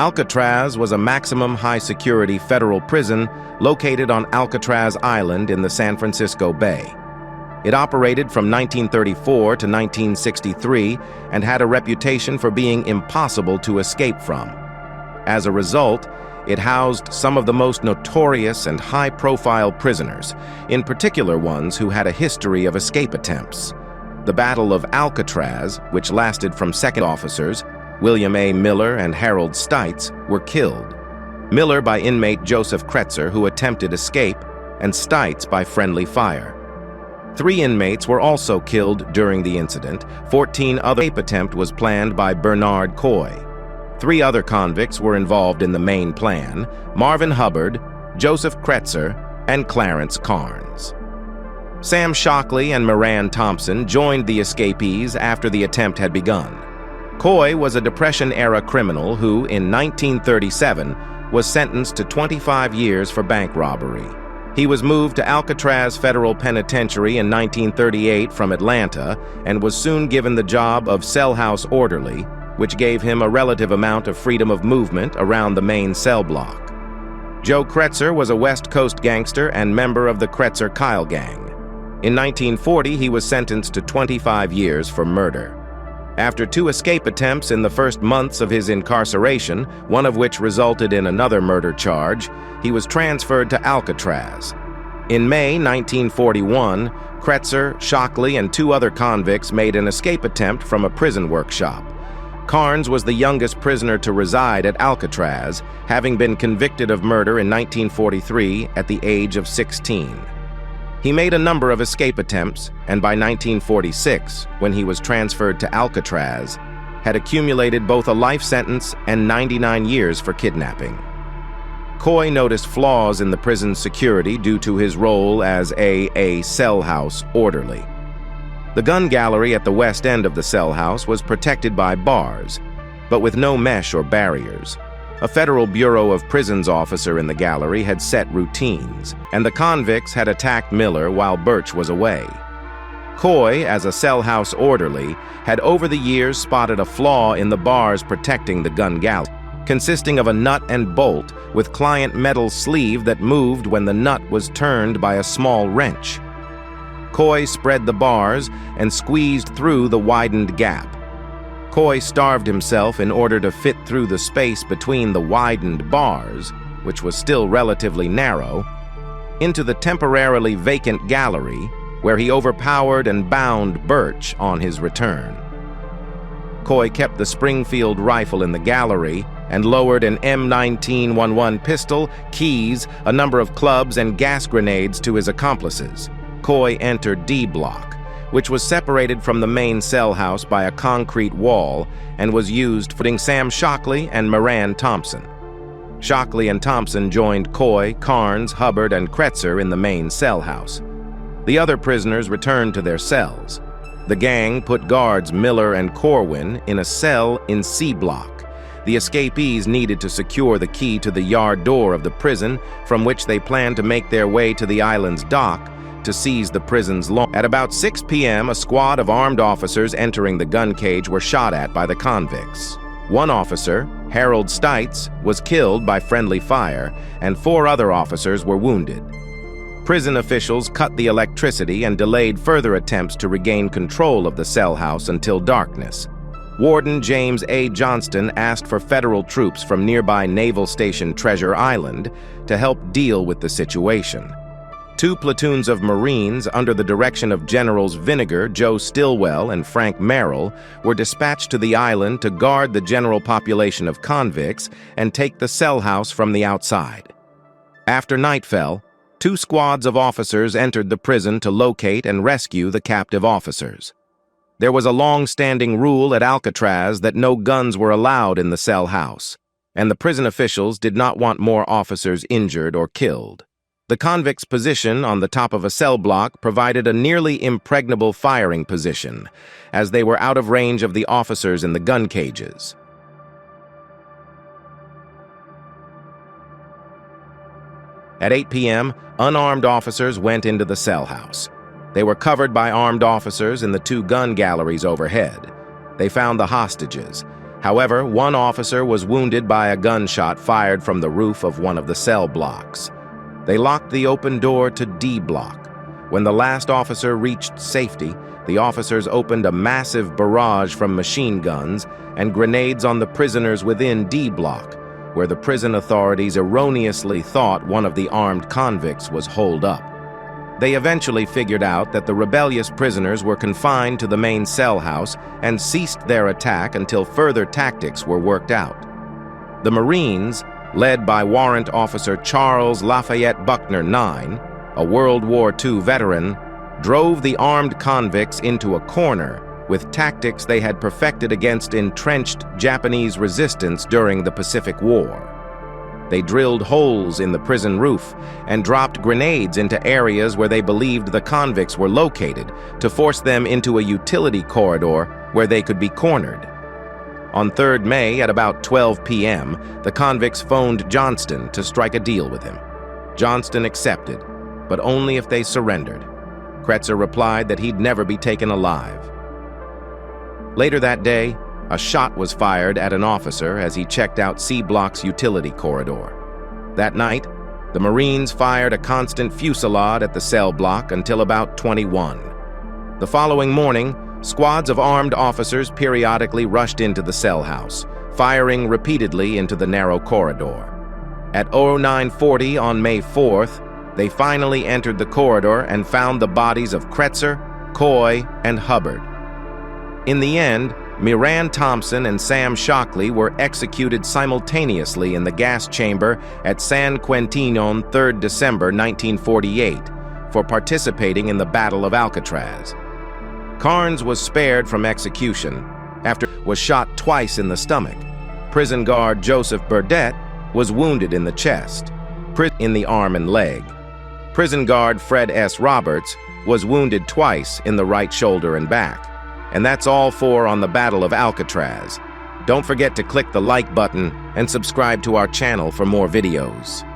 Alcatraz was a maximum high-security federal prison located on Alcatraz Island in the San Francisco Bay. It operated from 1934 to 1963 and had a reputation for being impossible to escape from. As a result, it housed some of the most notorious and high-profile prisoners, in particular ones who had a history of escape attempts. The Battle of Alcatraz, which lasted from second officers, William A. Miller and Harold Stites, were killed. Miller by inmate Joseph Kretzer, who attempted escape, and Stites by friendly fire. 3 inmates were also killed during the incident. 14 other escape attempt was planned by Bernard Coy. 3 other convicts were involved in the main plan: Marvin Hubbard, Joseph Kretzer, and Clarence Carnes. Sam Shockley and Moran Thompson joined the escapees after the attempt had begun. Coy was a Depression-era criminal who, in 1937, was sentenced to 25 years for bank robbery. He was moved to Alcatraz Federal Penitentiary in 1938 from Atlanta and was soon given the job of cell house orderly, which gave him a relative amount of freedom of movement around the main cell block. Joe Kretzer was a West Coast gangster and member of the Kretzer-Kyle gang. In 1940, he was sentenced to 25 years for murder. After 2 escape attempts in the first months of his incarceration, one of which resulted in another murder charge, he was transferred to Alcatraz. In May 1941, Kretzer, Shockley, and 2 other convicts made an escape attempt from a prison workshop. Carnes was the youngest prisoner to reside at Alcatraz, having been convicted of murder in 1943 at the age of 16. He made a number of escape attempts, and by 1946, when he was transferred to Alcatraz, had accumulated both a life sentence and 99 years for kidnapping. Coy noticed flaws in the prison's security due to his role as a cell house orderly. The gun gallery at the west end of the cell house was protected by bars, but with no mesh or barriers. A Federal Bureau of Prisons officer in the gallery had set routines, and the convicts had attacked Miller while Birch was away. Coy, as a cell house orderly, had over the years spotted a flaw in the bars protecting the gun gallery, consisting of a nut and bolt with client metal sleeve that moved when the nut was turned by a small wrench. Coy spread the bars and squeezed through the widened gap. Coy starved himself in order to fit through the space between the widened bars, which was still relatively narrow, into the temporarily vacant gallery, where he overpowered and bound Birch on his return. Coy kept the Springfield rifle in the gallery and lowered an M1911 pistol, keys, a number of clubs, and gas grenades to his accomplices. Coy entered D Block, which was separated from the main cell house by a concrete wall and was used for Sam Shockley and Moran Thompson. Shockley and Thompson joined Coy, Carnes, Hubbard, and Kretzer in the main cell house. The other prisoners returned to their cells. The gang put guards Miller and Corwin in a cell in C Block. The escapees needed to secure the key to the yard door of the prison, from which they planned to make their way to the island's dock to seize the prison's lawn. At about 6 p.m., a squad of armed officers entering the gun cage were shot at by the convicts. One officer, Harold Stites, was killed by friendly fire, and 4 other officers were wounded. Prison officials cut the electricity and delayed further attempts to regain control of the cell house until darkness. Warden James A. Johnston asked for federal troops from nearby Naval Station Treasure Island to help deal with the situation. 2 platoons of Marines under the direction of Generals Vinegar, Joe Stilwell, and Frank Merrill were dispatched to the island to guard the general population of convicts and take the cell house from the outside. After night fell, 2 squads of officers entered the prison to locate and rescue the captive officers. There was a long-standing rule at Alcatraz that no guns were allowed in the cell house, and the prison officials did not want more officers injured or killed. The convicts' position on the top of a cell block provided a nearly impregnable firing position, as they were out of range of the officers in the gun cages. At 8 p.m., unarmed officers went into the cell house. They were covered by armed officers in the 2 gun galleries overhead. They found the hostages. However, one officer was wounded by a gunshot fired from the roof of one of the cell blocks. They locked the open door to D block. When the last officer reached safety, the officers opened a massive barrage from machine guns and grenades on the prisoners within D block, where the prison authorities erroneously thought one of the armed convicts was holed up. They eventually figured out that the rebellious prisoners were confined to the main cell house and ceased their attack until further tactics were worked out. The Marines, led by Warrant Officer Charles Lafayette Buckner IX, a World War II veteran, drove the armed convicts into a corner with tactics they had perfected against entrenched Japanese resistance during the Pacific War. They drilled holes in the prison roof and dropped grenades into areas where they believed the convicts were located to force them into a utility corridor where they could be cornered. On 3rd May at about 12 p.m., the convicts phoned Johnston to strike a deal with him. Johnston accepted, but only if they surrendered. Kretzer replied that he'd never be taken alive. Later that day, a shot was fired at an officer as he checked out C Block's utility corridor. That night, the Marines fired a constant fusillade at the cell block until about 21. The following morning, squads of armed officers periodically rushed into the cell house, firing repeatedly into the narrow corridor. At 0940 on May 4th, they finally entered the corridor and found the bodies of Kretzer, Coy, and Hubbard. In the end, Miran Thompson and Sam Shockley were executed simultaneously in the gas chamber at San Quentin on 3rd December 1948 for participating in the Battle of Alcatraz. Carnes was spared from execution after he was shot twice in the stomach. Prison guard Joseph Burdett was wounded in the chest, in the arm and leg. Prison guard Fred S. Roberts was wounded twice in the right shoulder and back. And that's all for on the Battle of Alcatraz. Don't forget to click the like button and subscribe to our channel for more videos.